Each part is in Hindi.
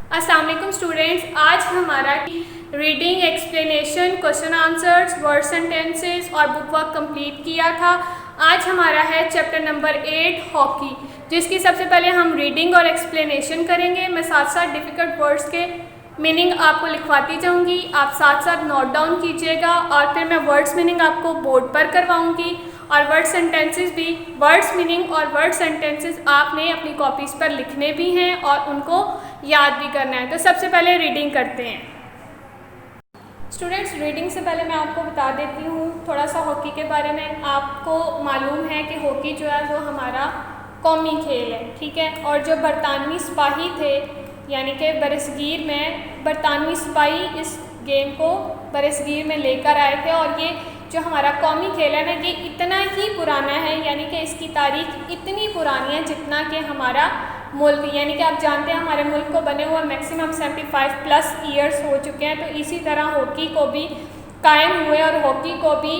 अस्सलाम वालेकुम स्टूडेंट्स, आज हमारा reading, explanation, question answers, word sentences और बुक वर्क कंप्लीट किया था। आज हमारा है चैप्टर नंबर 8 हॉकी, जिसकी सबसे पहले हम रीडिंग और एक्सप्लेनेशन करेंगे। मैं साथ साथ डिफ़िकल्ट वर्ड्स के मीनिंग आपको लिखवाती जाऊंगी, आप साथ साथ नोट डाउन कीजिएगा और फिर मैं वर्ड्स मीनिंग आपको बोर्ड पर करवाऊंगी और वर्ड सेंटेंसेस भी। वर्ड्स मीनिंग और वर्ड सेंटेंसेस आपने अपनी कॉपीज़ पर लिखने भी हैं और उनको याद भी करना है। तो सबसे पहले रीडिंग करते हैं। स्टूडेंट्स, रीडिंग से पहले मैं आपको बता देती हूँ थोड़ा सा हॉकी के बारे में। आपको मालूम है कि हॉकी जो है वो हमारा कौमी खेल है, ठीक है। और जो बरतानवी सिपाही थे, यानी कि बरसगीर में बरतानवी सिपाही इस गेम को बरसगीर में लेकर आए थे। और ये जो हमारा कौमी खेल है ना, ये इतना ही पुराना है, यानी कि इसकी तारीख इतनी पुरानी है जितना कि हमारा मुल्क, यानी कि आप जानते हैं हमारे मुल्क को बने हुए मैक्सिमम 75+ ईयर्स हो चुके हैं। तो इसी तरह हॉकी को भी कायम हुए और हॉकी को भी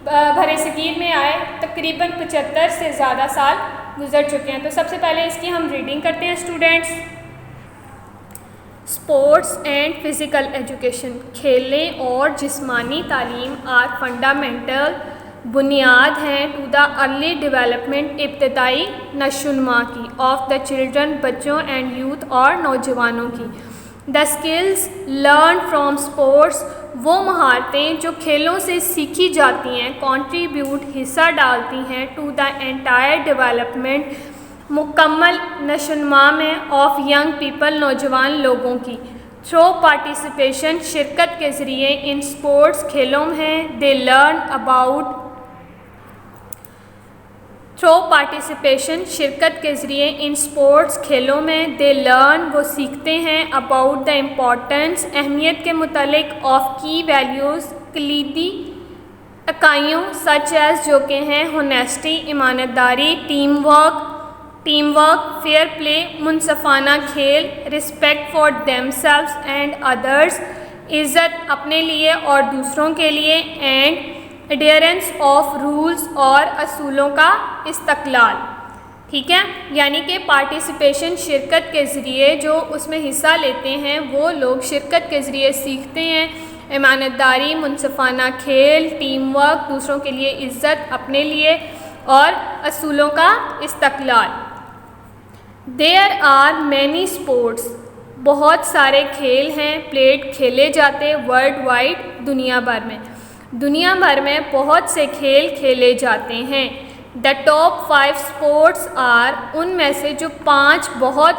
बरसगीर में आए तकरीबन 75 से ज़्यादा साल गुजर चुके हैं। तो सबसे पहले इसकी हम रीडिंग करते हैं students. Sports and physical education, खेलने और जिस्मानी तालीम आर फंडामेंटल, बुनियाद हैं टू द अर्ली डेवलपमेंट, इब्तदाई नशोनुमा की, ऑफ द चिल्ड्रन, बच्चों एंड यूथ और नौजवानों की। The skills learn from sports, वो महारतें जो खेलों से सीखी जाती हैं, कॉन्ट्रीब्यूट हिस्सा डालती हैं टू द एंटायर डेवलपमेंट, मुकम्मल नशोनुमा में, ऑफ यंग पीपल, नौजवान लोगों की। थ्रो पार्टिसिपेशन, शिरकत के ज़रिए इन स्पोर्ट्स खेलों में, they learn about, through participation शिरकत के ज़रिए इन स्पोर्ट्स खेलों में, दे लर्न वो सीखते हैं, अबाउट द इम्पॉर्टेंस अहमियत के मुतल्लिक, ऑफ की वैल्यूज़ कलीदी इकाइयों, सच एज़ जो कि हैं होनेस्टी ईमानदारी, टीम वर्क, फेयर प्ले मुनसफ़ाना खेल, respect for themselves and others, इज़्ज़त अपने लिए और दूसरों के लिए, एंड एडेरेंस ऑफ रूल्स और असूलों का इस्तक़लाल, ठीक है। यानी कि पार्टिसिपेशन शिरकत के ज़रिए जो उसमें हिस्सा लेते हैं वो लोग शिरकत के ज़रिए सीखते हैं ईमानदारी, मुनसफ़ाना खेल, टीम वर्क, दूसरों के लिए इज़्ज़त, अपने लिए और असूलों का इस्तक़लाल। देयर आर मैनी स्पोर्ट्स, बहुत सारे खेल हैं, प्लेड खेले जाते वर्ल्ड वाइड, दुनिया भर में बहुत से खेल खेले जाते हैं। द टॉप 5 स्पोर्ट्स आर, उनमें से जो 5 बहुत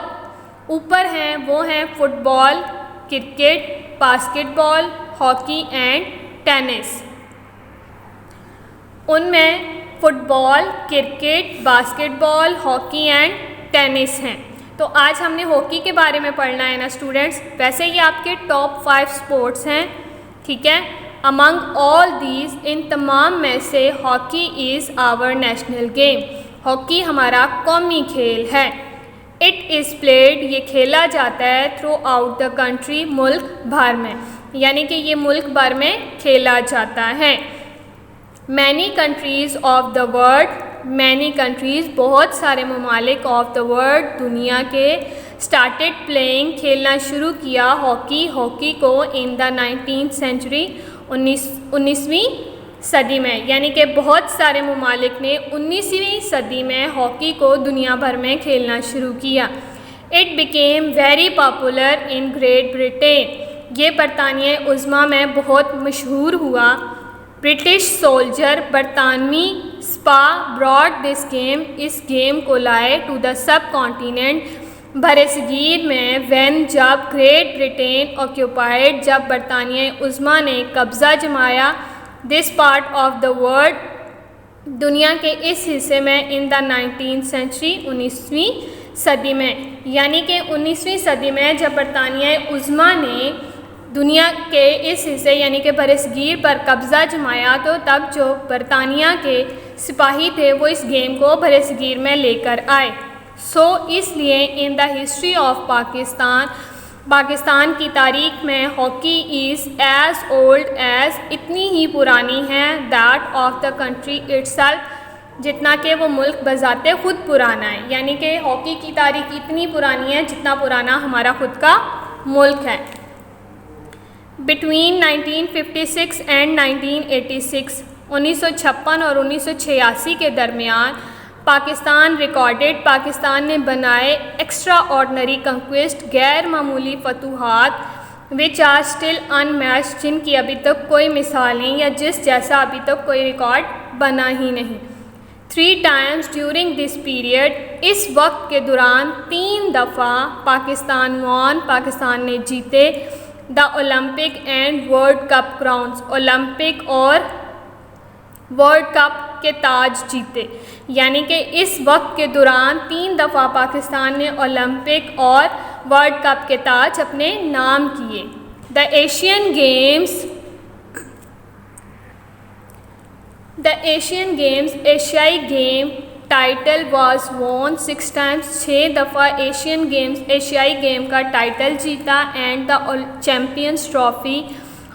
ऊपर हैं वो हैं football, cricket, basketball, hockey and tennis. उनमें football, cricket, basketball, hockey and tennis हैं। तो आज हमने हॉकी के बारे में पढ़ना है ना स्टूडेंट्स। वैसे ये आपके टॉप 5 स्पोर्ट्स हैं, ठीक है। अमंग ऑल दीज, इन तमाम में से hockey is our national game, hockey हमारा कौमी खेल है। इट इज़ प्लेड, ये खेला जाता है थ्रू आउट द कंट्री, मुल्क भर में, यानी कि ये मुल्क भर में खेला जाता है। Many countries of the world, many countries बहुत सारे ममालिक, ऑफ द वर्ल्ड दुनिया के, स्टार्टेड प्लेइंग खेलना शुरू किया हॉकी को इन द 19th सेंचुरी, 19वीं सदी में, यानी कि बहुत सारे ममालिक ने 19वीं सदी में हॉकी को दुनिया भर में खेलना शुरू किया। It became very popular in Great Britain, ये बरतानिया उज़्मा में बहुत मशहूर हुआ। ब्रिटिश सोल्जर, बरतानवी स्पा, ब्रॉड दिस गेम, इस गेम को लाए टू द सब कॉन्टिनेंट, बरसगीर में, व्हेन जब, ग्रेट ब्रिटेन ऑक्यूपाइड, जब बरतानिया उज़्मा ने कब्ज़ा जमाया, this part of the world, दुनिया के इस हिस्से में, इन द 19th सेंचुरी, 19वीं सदी में, यानी कि 19वीं सदी में जब बरतानिया उज़्मा ने दुनिया के इस हिस्से यानी कि बरसगीर पर कब्ज़ा जमाया, तो तब जो बरतानिया के सिपाही थे वो इस गेम को बरसगीर में लेकर आए। इसलिए इन द हिस्ट्री ऑफ पाकिस्तान की तारीख में hockey is as old as, इतनी ही पुरानी है, that of the country itself, जितना कि वो मुल्क बज़ाते ख़ुद पुराना है। यानी कि हॉकी की तारीख इतनी पुरानी है जितना पुराना हमारा ख़ुद का मुल्क है। बिटवीन 1956 एंड 1986 1956 और 1986 के दरमियान पाकिस्तान ने बनाए एक्स्ट्रा ऑर्डनरी कंक्वेस्ट, गैर मामूली फतूहात, विच आर स्टिल अनमैच्ड, जिनकी अभी तक कोई मिसाल नहीं या जिस जैसा अभी तक कोई रिकॉर्ड बना ही नहीं। 3 times ड्यूरिंग दिस पीरियड, इस वक्त के दौरान 3 दफ़ा पाकिस्तान ने जीते the Olympic and world cup crowns, Olympic और वर्ल्ड कप के ताज जीते। यानी कि इस वक्त के दौरान 3 दफ़ा पाकिस्तान ने ओलंपिक और वर्ल्ड कप के ताज अपने नाम किए। द एशियन गेम्स एशियाई game title was won 6 times, 6 दफ़ा एशियाई गेम का टाइटल जीता एंड द चैम्पियंस ट्रॉफ़ी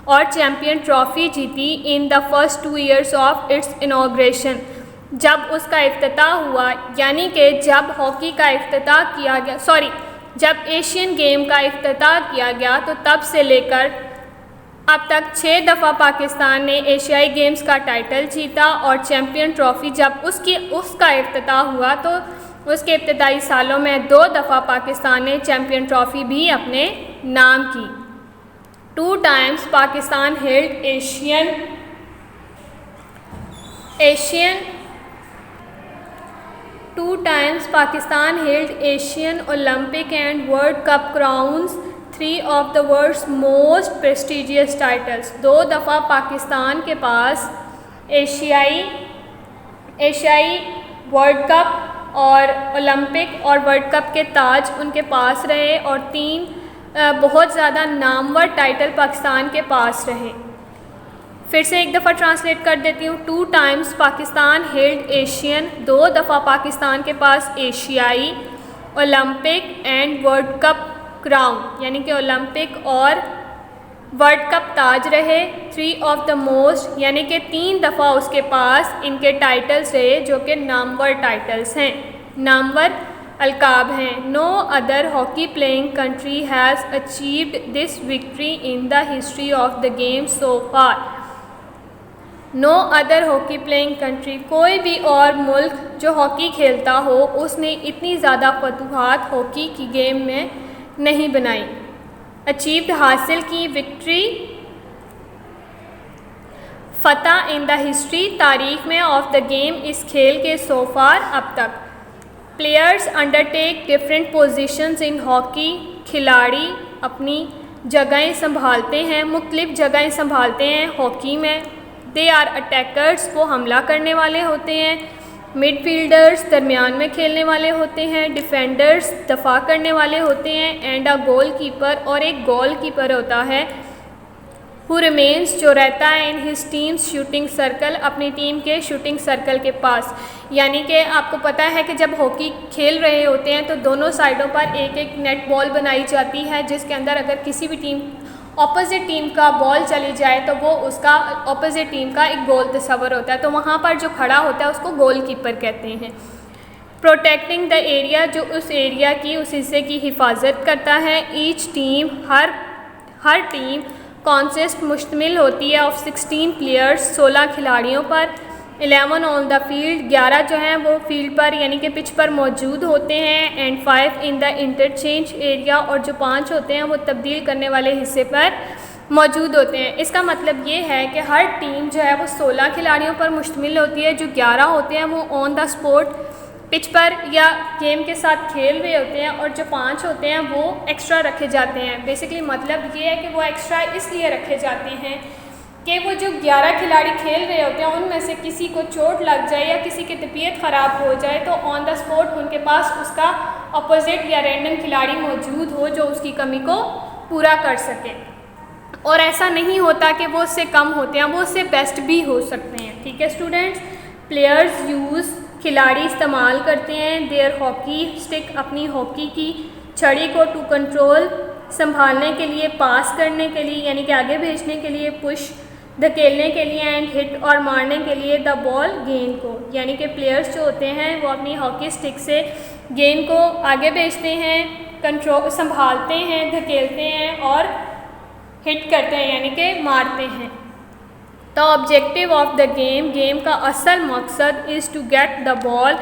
और चैम्पियन ट्रॉफ़ी जीती in the first 2 years of its inauguration, जब उसका इफ्तिताह हुआ। यानी कि जब हॉकी का इफ्तिताह किया गया, जब एशियन गेम का इफ्तिताह किया गया तो तब से लेकर अब तक 6 दफ़ा पाकिस्तान ने एशियाई गेम्स का टाइटल जीता और चैम्पियन ट्रॉफ़ी जब उसका इफ्तिताह हुआ तो उसके इब्तदाई सालों में 2 दफ़ा पाकिस्तान ने चैम्पियन ट्रॉफ़ी भी अपने नाम की। 2 times Pakistan held Asian Olympic and world cup crowns, 3 of the world's most prestigious titles। 2 दफ़ा पाकिस्तान के पास एशियाई वर्ल्ड कप और ओलंपिक और वर्ल्ड कप के ताज उनके पास रहे और 3 बहुत ज़्यादा नामवर टाइटल पाकिस्तान के पास रहे। फिर से एक दफ़ा ट्रांसलेट कर देती हूँ। 2 times पाकिस्तान हेल्ड एशियन, 2 दफ़ा पाकिस्तान के पास एशियाई, Olympic and world cup crown, यानी कि ओलंपिक और वर्ल्ड कप ताज रहे। 3 of the most, यानी कि 3 दफ़ा उसके पास इनके टाइटल्स रहे जो कि नामवर टाइटल्स हैं, नामवर अलकाब हैं। No other hockey playing country has achieved this victory in the history of the game so far. No other hockey playing country, कोई भी और मुल्क जो हॉकी खेलता हो उसने इतनी ज़्यादा फतूहात हॉकी की गेम में नहीं बनाई। अचीव्ड हासिल की, विक्ट्री फ़तह इन द हिस्ट्री, तारीख़ में, ऑफ द गेम, इस खेल के सोफार अब तक। प्लेयर्स अंडरटेक डिफरेंट पोजीशंस इन हॉकी, खिलाड़ी अपनी जगहें संभालते हैं, मुख्तलिफ़ जगहें संभालते हैं हॉकी में। दे आर अटैकर्स, वो हमला करने वाले होते हैं। मिडफील्डर्स, दरमियान में खेलने वाले होते हैं। डिफेंडर्स, दफा करने वाले होते हैं। एंड अ गोल कीपर, और एक गोल कीपर होता है। हु रिमेन्स, जो रहता है in his team shooting circle, अपनी टीम के शूटिंग सर्कल के पास। यानी कि आपको पता है कि जब हॉकी खेल रहे होते हैं तो दोनों साइडों पर एक एक नेट बॉल बनाई जाती है, जिसके अंदर अगर किसी भी टीम ऑपोजिट टीम का बॉल चली जाए तो वो उसका ऑपोजिट टीम का एक गोल तस्वर होता है। तो वहाँ पर जो खड़ा होता है उसको गोल कीपर कहते हैं। प्रोटेक्टिंग द एरिया, जो उस एरिया की, उस हिस्से की हिफाजत करता है। ईच टीम, हर टीम कॉन्सिस्ट, मुश्तमिल होती है ऑफ 16 प्लेयर्स, 16 खिलाड़ियों पर। 11 ऑन द फील्ड, 11 जो हैं वो फील्ड पर यानी कि पिच पर मौजूद होते हैं। And 5 in the interchange area, और जो 5 होते हैं वो तब्दील करने वाले हिस्से पर मौजूद होते हैं। इसका मतलब ये है कि हर टीम जो है वो 16 खिलाड़ियों पर मुश्तमिल होती है। जो 11 होते हैं वो ऑन द स्पॉट पिच पर या गेम के साथ खेल रहे होते हैं, और जो 5 होते हैं वो एक्स्ट्रा रखे जाते हैं। बेसिकली मतलब ये है कि वो एक्स्ट्रा इसलिए रखे जाते हैं कि वो जो 11 खिलाड़ी खेल रहे होते हैं उनमें से किसी को चोट लग जाए या किसी की तबीयत ख़राब हो जाए तो ऑन द स्पॉट उनके पास उसका अपोजिट या रैंडम खिलाड़ी मौजूद हो जो उसकी कमी को पूरा कर सके। और ऐसा नहीं होता कि वो उससे कम होते हैं, वो उससे बेस्ट भी हो सकते हैं। ठीक है स्टूडेंट्स, प्लेयर्स यूज़, खिलाड़ी इस्तेमाल करते हैं देयर हॉकी स्टिक, अपनी हॉकी की छड़ी को, टू कंट्रोल, संभालने के लिए, पास करने के लिए यानी कि आगे भेजने के लिए, पुश, धकेलने के लिए, एंड हिट, और मारने के लिए द बॉल, गेंद को। यानी कि प्लेयर्स जो होते हैं वो अपनी हॉकी स्टिक से गेंद को आगे भेजते हैं, कंट्रोल संभालते हैं, धकेलते हैं और हिट करते हैं यानी कि मारते हैं। The objective of the game, game का असल मकसद is to get the ball,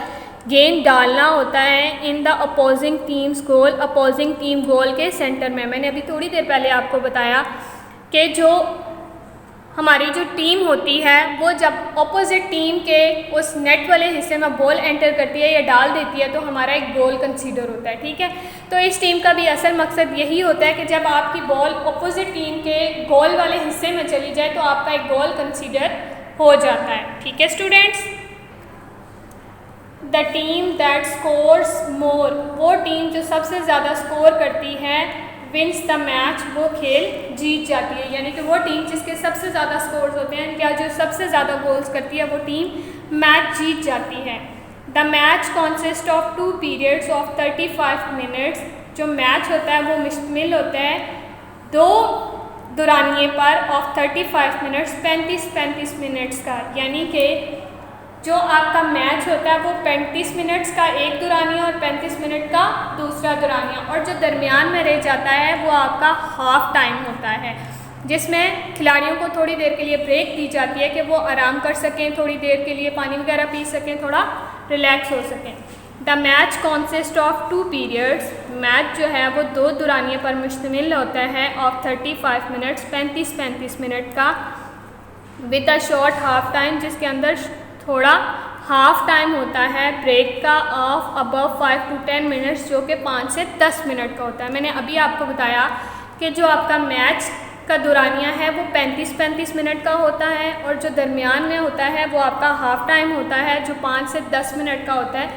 गेंद डालना होता है in the opposing team's goal, opposing team goal के सेंटर में। मैंने अभी थोड़ी देर पहले आपको बताया कि जो हमारी जो टीम होती है वो जब अपोजिट टीम के उस नेट वाले हिस्से में बॉल एंटर करती है या डाल देती है तो हमारा एक गोल कंसीडर होता है, ठीक है। तो इस टीम का भी असल मकसद यही होता है कि जब आपकी बॉल अपोजिट टीम के गोल वाले हिस्से में चली जाए तो आपका एक गोल कंसीडर हो जाता है, ठीक है students. The team that scores more, वो टीम जो सबसे ज़्यादा स्कोर करती है, विन्स द मैच, वो खेल जीत जाती है। यानी कि वो टीम जिसके सबसे ज़्यादा स्कोर्स होते हैं या जो सबसे ज़्यादा गोल्स करती है वो टीम मैच जीत जाती है। The match consist of 2 periods of 35 minutes, जो मैच होता है वो मुश्तमिल होता है 2 दुरानिए पर ऑफ 35 मिनट्स, 35 मिनट्स का। यानी कि जो आपका मैच होता है वो 35 मिनट्स का एक दुरानिया और 35 मिनट का दूसरा दुरानिया, और जो दरमियान में रह जाता है वो आपका हाफ टाइम होता है, जिसमें खिलाड़ियों को थोड़ी देर के लिए ब्रेक दी जाती है कि वो आराम कर सकें, थोड़ी देर के लिए पानी वगैरह पी सकें, थोड़ा रिलैक्स हो सकें। The match consist of 2 periods, match जो है वो 2 दुरानिए पर मुश्तमिल होता है ऑफ 35 मिनट्स, 35 मिनट का, with a short half time, जिसके अंदर थोड़ा हाफ टाइम होता है ब्रेक का ऑफ अबव 5 to 10 मिनट्स, जो कि 5 से 10 मिनट का होता है। मैंने अभी आपको बताया कि जो आपका मैच का दुरानिया है वो 35 मिनट का होता है, और जो दरमियान में होता है वो आपका हाफ टाइम होता है जो 5 से 10 मिनट का होता है,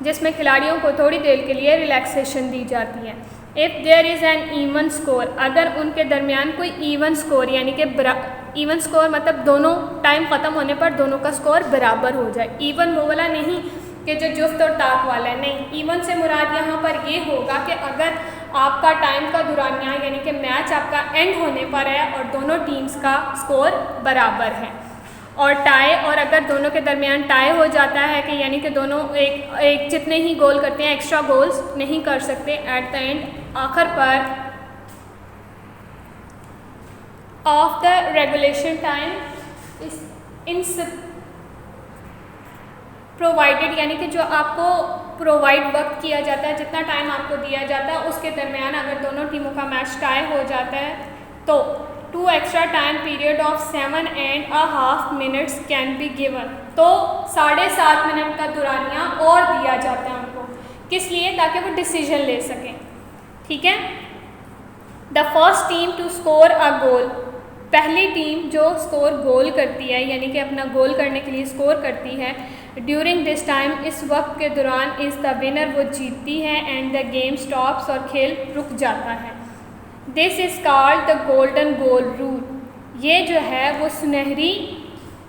जिसमें खिलाड़ियों को थोड़ी देर के लिए रिलैक्सेशन दी जाती है। If there is an even score, अगर उनके दरमियान कोई ईवन स्कोर यानी कि ईवन स्कोर मतलब दोनों टाइम ख़त्म होने पर दोनों का स्कोर बराबर हो जाए। ईवन वो वाला नहीं कि जो जुफ्त और ताक वाला है, नहीं, ईवन से मुराद यहाँ पर ये होगा कि अगर आपका टाइम का दुरानिया यानी कि मैच आपका एंड होने पर है और दोनों टीम्स का स्कोर बराबर है, और टाई, और अगर दोनों के दरमियान टाई हो जाता है कि यानी कि दोनों एक जितने ही गोल करते हैं, एक्स्ट्रा गोल्स नहीं कर सकते, एट द एंड आखिर पर of the regulation time in provided, यानी कि जो आपको प्रोवाइड वक्त किया जाता है, जितना टाइम आपको दिया जाता है उसके दरमियान अगर दोनों टीमों का मैच टाई हो जाता है तो 2 extra time period of 7.5 minutes can be given, तो 7.5 मिनट का दुरानिया और दिया जाता है उनको, किस लिए, ताकि वो डिसीजन ले सकें, ठीक है। The first team to score a goal, पहली टीम जो स्कोर गोल करती है यानी कि अपना गोल करने के लिए स्कोर करती है, ड्यूरिंग दिस टाइम, इस वक्त के दौरान, इज़ द विनर, वो जीतती है, एंड द गेम स्टॉप्स, और खेल रुक जाता है। This is called the golden goal rule, ये जो है वो सुनहरी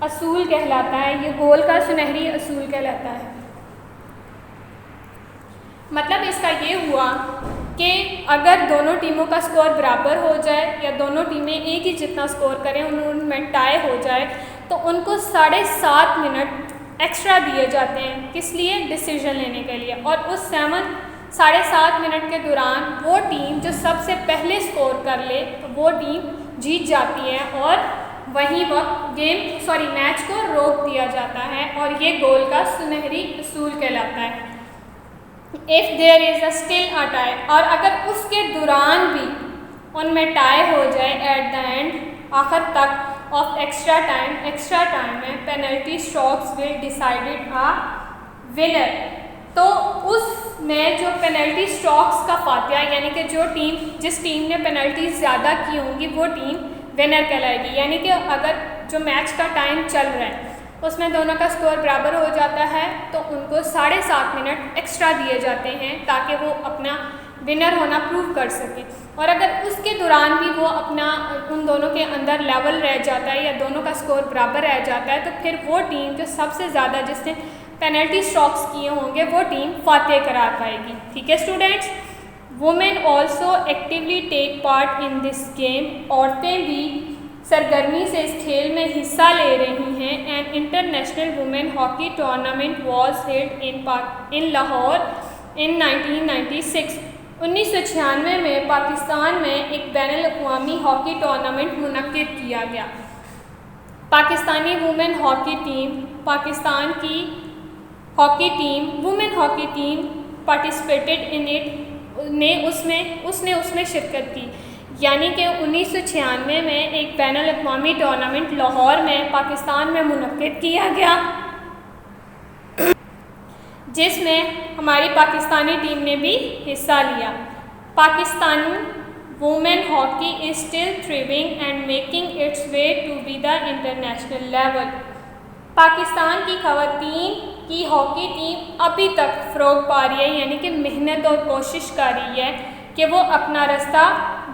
असूल कहलाता है, ये गोल का सुनहरी असूल कहलाता है। मतलब इसका ये हुआ कि अगर दोनों टीमों का स्कोर बराबर हो जाए या दोनों टीमें एक ही जितना स्कोर करें, उनमें टाई हो जाए, तो उनको 7.5 मिनट एक्स्ट्रा दिए जाते हैं, किस लिए, डिसीजन लेने के लिए, और उस 7.5 मिनट के दौरान वो टीम जो सबसे पहले स्कोर कर ले तो वो टीम जीत जाती है, और वहीं वक्त मैच को रोक दिया जाता है, और ये गोल का सुनहरी असूल कहलाता है। If there is a still a tie, और अगर उसके दौरान भी उनमें टाई हो जाए, एट द एंड, आखिर तक ऑफ एक्स्ट्रा टाइम में penalty strokes will decided a winner, तो उसमें जो पेनल्टी स्ट्रोक्स का फातिहा यानी कि जिस टीम ने पेनल्टी ज़्यादा की होंगी वो टीम विनर कहलाएगी। यानी कि अगर जो मैच का टाइम चल रहा है उसमें दोनों का स्कोर बराबर हो जाता है तो उनको 7.5 मिनट एक्स्ट्रा दिए जाते हैं ताकि वो अपना विनर होना प्रूव कर सकें, और अगर उसके दौरान भी वो अपना उन दोनों के अंदर लेवल रह जाता है या दोनों का स्कोर बराबर रह जाता है तो फिर वो टीम जो सबसे ज़्यादा जिसने पेनल्टी स्ट्रोक्स किए होंगे वो टीम फातेह करार पाएगी। ठीक है students, women also actively take part in this game, औरतें भी सरगर्मी से इस खेल में हिस्सा ले रही हैं। An international women hockey tournament was held in Lahore in 1996। 1996 में पाकिस्तान में एक बैनुल-अक़वामी हॉकी टूर्नामेंट मुनक्किद किया गया। Pakistani women hockey team, Pakistan की hockey team, women hockey team participated in it, उसने शिरकत की। यानी कि 1996 में एक बैनुल-अक़वामी टूर्नामेंट लाहौर में पाकिस्तान में मुनक्किद किया गया, जिसमें हमारी पाकिस्तानी टीम ने भी हिस्सा लिया। Pakistan women hockey is still thriving and making its way to be the international level. Pakistan की ख़वातीन की हॉकी टीम अभी तक फ़रोग़ पा रही है, यानी कि मेहनत और कोशिश कर रही है कि वो अपना रास्ता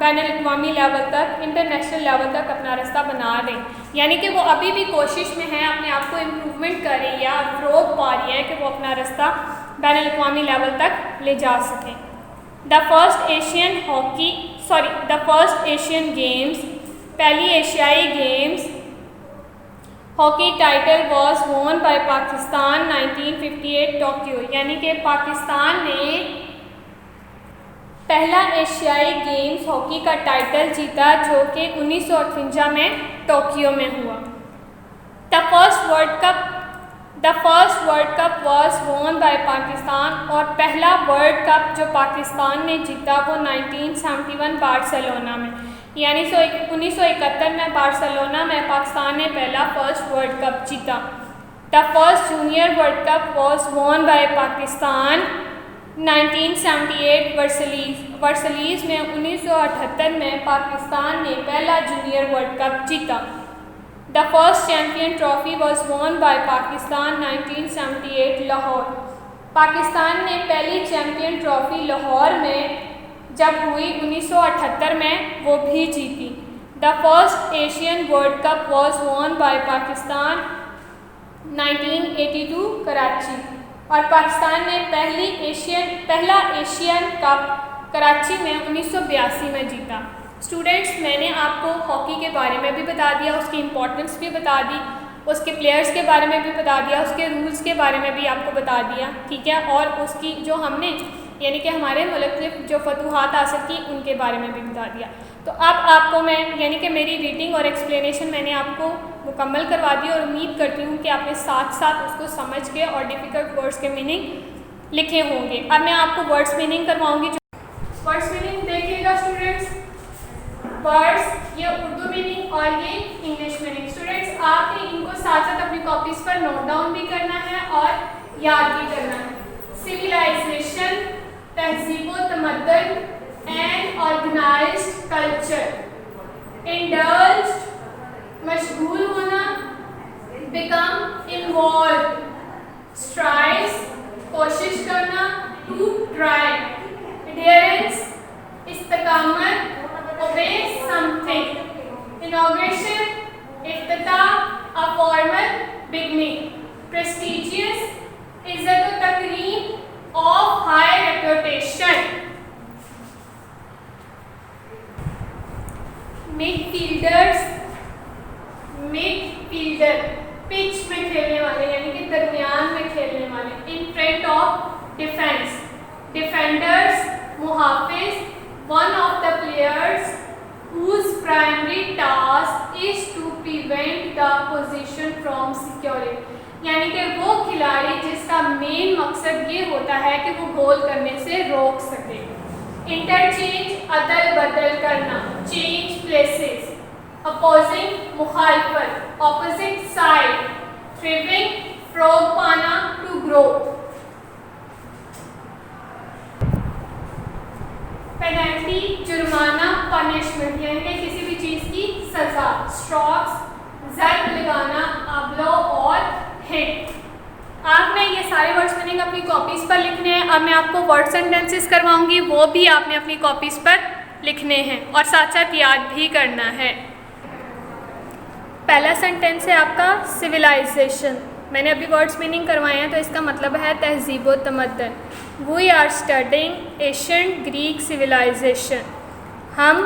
बैनुल-अक़वामी लेवल तक, इंटरनेशनल लेवल तक अपना रास्ता बना दें। यानी कि वो अभी भी कोशिश में है, अपने आप को इम्प्रूवमेंट कर रही है और फ़रोग़ पा रही है कि वो अपना रास्ता बैनुल-अक़वामी लेवल तक ले जा सकें। द फर्स्ट एशियन गेम्स, पहली एशियाई games hockey title was won by Pakistan 1958 Tokyo. यानी कि पाकिस्तान ने पहला एशियाई गेम्स हॉकी का टाइटल जीता, जो कि 1958 में टोक्यो में हुआ। The first world cup was won by Pakistan, और पहला वर्ल्ड कप जो पाकिस्तान ने जीता वो 1971 बार्सिलोना में, यानी 1971 में बार्सिलोना में पाकिस्तान ने पहला फर्स्ट वर्ल्ड कप जीता। The first junior world cup was won by Pakistan 1978 वर्सलीज में 1978 में पाकिस्तान ने पहला जूनियर वर्ल्ड कप जीता। The first champion trophy was won by Pakistan 1978 Lahore. Pakistan ने पहली चैम्पियन ट्रॉफी लाहौर में जब हुई 1978 में वो भी जीती। The first Asian world cup was won by Pakistan 1982 Karachi, और पाकिस्तान ने पहला एशियन कप कराची में 1982 में जीता। स्टूडेंट्स, मैंने आपको हॉकी के बारे में भी बता दिया, उसकी इम्पोर्टेंस भी बता दी, उसके प्लेयर्स के बारे में भी बता दिया, उसके रूल्स के बारे में भी आपको बता दिया, ठीक है। और उसकी जो हमने यानी कि हमारे मुल्क से जो फतूहात हासिल की उनके बारे में भी बता दिया। तो अब आपको मैं यानी कि मेरी रीडिंग और एक्सप्लेनेशन मैंने आपको मुकम्मल करवा दी, और उम्मीद करती हूँ कि आपने साथ साथ उसको समझ के और डिफ़िकल्ट वर्ड्स के मीनिंग लिखे होंगे। अब मैं आपको वर्ड्स मीनिंग करवाऊँगी। वर्ड्स मीनिंग देखिएगा स्टूडेंट्स, वर्ड्स ये उर्दू मीनिंग और ये इंग्लिश मीनिंग। स्टूडेंट्स, आपने इनको साथ साथ अपनी कॉपीज़ पर नोट डाउन भी करना है और याद भी करना है। सिविलाइजेशन, तहज़ीब व तमद्दुन, एंड ऑर्गेनाइज्ड कल्चर। इंडल्ज्ड, मशगूल होना, बिकम इन्वॉल्व, स्ट्राइव, कोशिश करना, टू ट्राई, एडहेरेंस, इस्तकामत, obey something, inauguration, इफ्तिताह, a formal beginning, prestigious, इज़्ज़त व तकरीम, of high reputation, midfielders, midfielder, pitch में खेलने वाले यानी कि दरमियान में खेलने वाले, in front of defense, defenders, मुहाफिज, one of the players whose primary task is to prevent the opposition from scoring, यानी कि वो खिलाड़ी जिसका मेन मकसद ये होता है कि वो गोल करने से रोक सके। इंटरचेंज, अदल बदल करना, चेंज प्लेसेस। अपोजिंग, मुखालफत, ऑपोजिट साइड। थ्रिविंग, फ़रोग़ पाना, टू ग्रो। पेनल्टी, जुर्माना, पनिशमेंट, यानी कि किसी भी चीज़ की सज़ा। स्ट्रोक्स, ज़र्ब लगाना, अब्लो और हिट। आपने ये सारे वर्ड्स मीनिंग अपनी कॉपीज़ पर लिखने हैं। अब मैं आपको वर्ड सेंटेंसेस करवाऊंगी, वो भी आपने अपनी कॉपीज़ पर लिखने हैं और साथ साथ याद भी करना है। पहला सेंटेंस है आपका सिविलाइजेशन। मैंने अभी वर्ड्स मीनिंग करवाए हैं, तो इसका मतलब है तहज़ीब व तमद्दुन। We are studying ancient Greek civilization. हम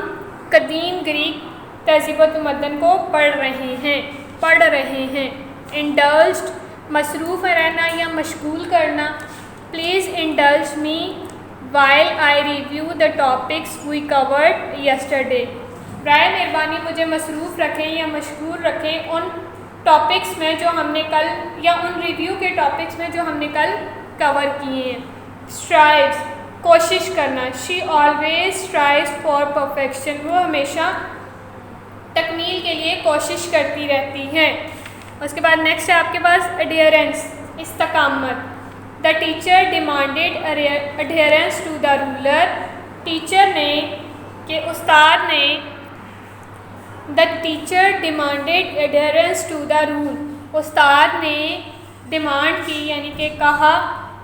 कदीम ग्रीक तहज़ीब व तमद्दुन को पढ़ रहे हैं। इंडल्ज्ड, मसरूफ़ रहना या मशगूल करना। Please indulge me while I review the topics we covered yesterday. बराए मेहरबानी मुझे मसरूफ़ रखें या मशगूल रखें उन टॉपिक्स में जो हमने कल, या उन रिव्यू के टॉपिक्स में जो हमने कल कवर किए हैं. स्ट्राइव्स, कोशिश करना. She always strives for perfection, वो हमेशा तकमील के लिए कोशिश करती रहती हैं. उसके बाद नेक्स्ट है आपके पास एडियरेंस, इस्तकामत. The teacher demanded adherence to the ruler, teacher ने कि उस्ताद ने, the teacher demanded adherence to the rule, उस्ताद ने डिमांड की यानी कि कहा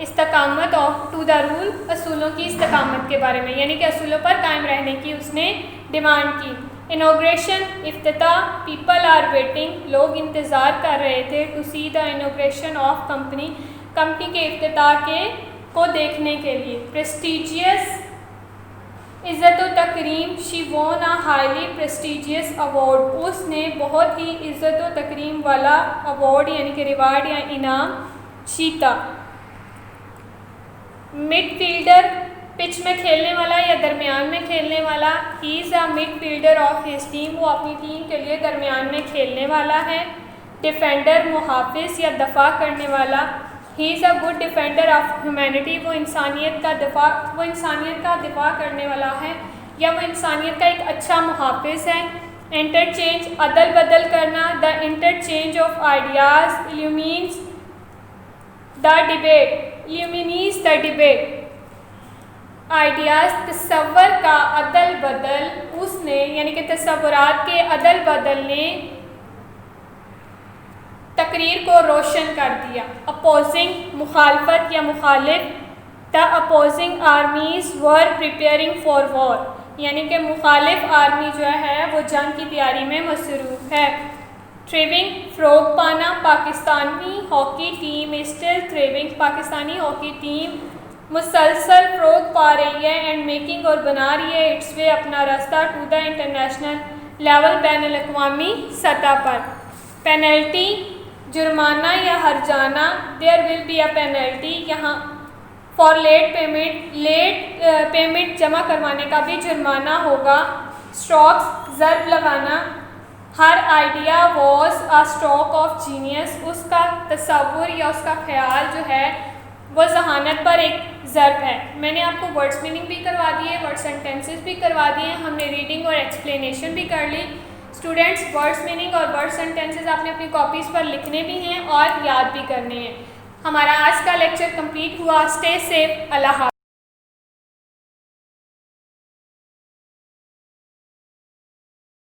इस्तकामत ऑफ टू द रूल, असूलों की इस्तकामत के बारे में, यानी कि असूलों पर कायम रहने की उसने डिमांड की. इनोग्रेशन, इफ्तिताह. पीपल आर वेटिंग, लोग इंतज़ार कर रहे थे. To see the inauguration of company, company के इफ्तिताह को देखने के लिए. प्रेस्टिजियस, इज़्ज़त व तकरीम. शी वोन अ हाईली प्रेस्टिजियस अवार्ड, उसने बहुत ही इज़्ज़त व तकरीम वाला अवार्ड यानी कि रिवार्ड या इनाम जीता. मिडफील्डर, पिच में खेलने वाला या दरमियान में खेलने वाला. He is a midfielder of his team, वो अपनी टीम के लिए दरमियान में खेलने वाला है. डिफेंडर, मुहाफिज या दफा करने वाला. He is a good defender of humanity, वो इंसानियत का दिफा करने वाला है या वो इंसानियत का एक अच्छा मुहाफिज है. इंटरचेंज, अदल बदल करना. The interchange of ideas illuminates the debate. Ideas, तसव्वुर का अदल बदल, उसने यानी कि तसव्वुरात के अदल बदल ने तकरीर को रोशन कर दिया. अपोजिंग, मुखालफत या मुखालिफ. The opposing armies were preparing for war, यानी कि मुखालिफ आर्मी जो है वो जंग की तैयारी में मसरूफ़ है. थ्रिविंग, फ़रोग पाना. Pakistani hockey team is still thriving, Pakistani hockey team मुसलसल फ़रोग पा रही है. एंड मेकिंग, और बना रही है इट्स वे, अपना रास्ता. टू द इंटरनेशनल लेवल, बैन अल-अक़वामी सतह पर. पेनल्टी, जुर्माना या हर्जाना. There will be a penalty, यहाँ फॉर लेट पेमेंट जमा करवाने का भी जुर्माना होगा. स्ट्रोक्स, ज़र्ब लगाना. हर idea was a stroke of genius, उसका तसव्वुर या उसका ख्याल जो है वो जहानत पर एक ज़र्ब है. मैंने आपको वर्ड्स मीनिंग भी करवा दिए, वर्ड सेंटेंसेस भी करवा दिए, हमने रीडिंग और एक्सप्लेनेशन भी कर ली. स्टूडेंट्स, वर्ड्स मीनिंग और वर्ड सेंटेंसेस आपने अपनी कॉपीज़ पर लिखने भी हैं और याद भी करने हैं. हमारा आज का लेक्चर कंप्लीट हुआ. Stay safe. अल्लाह हाफ़िज़.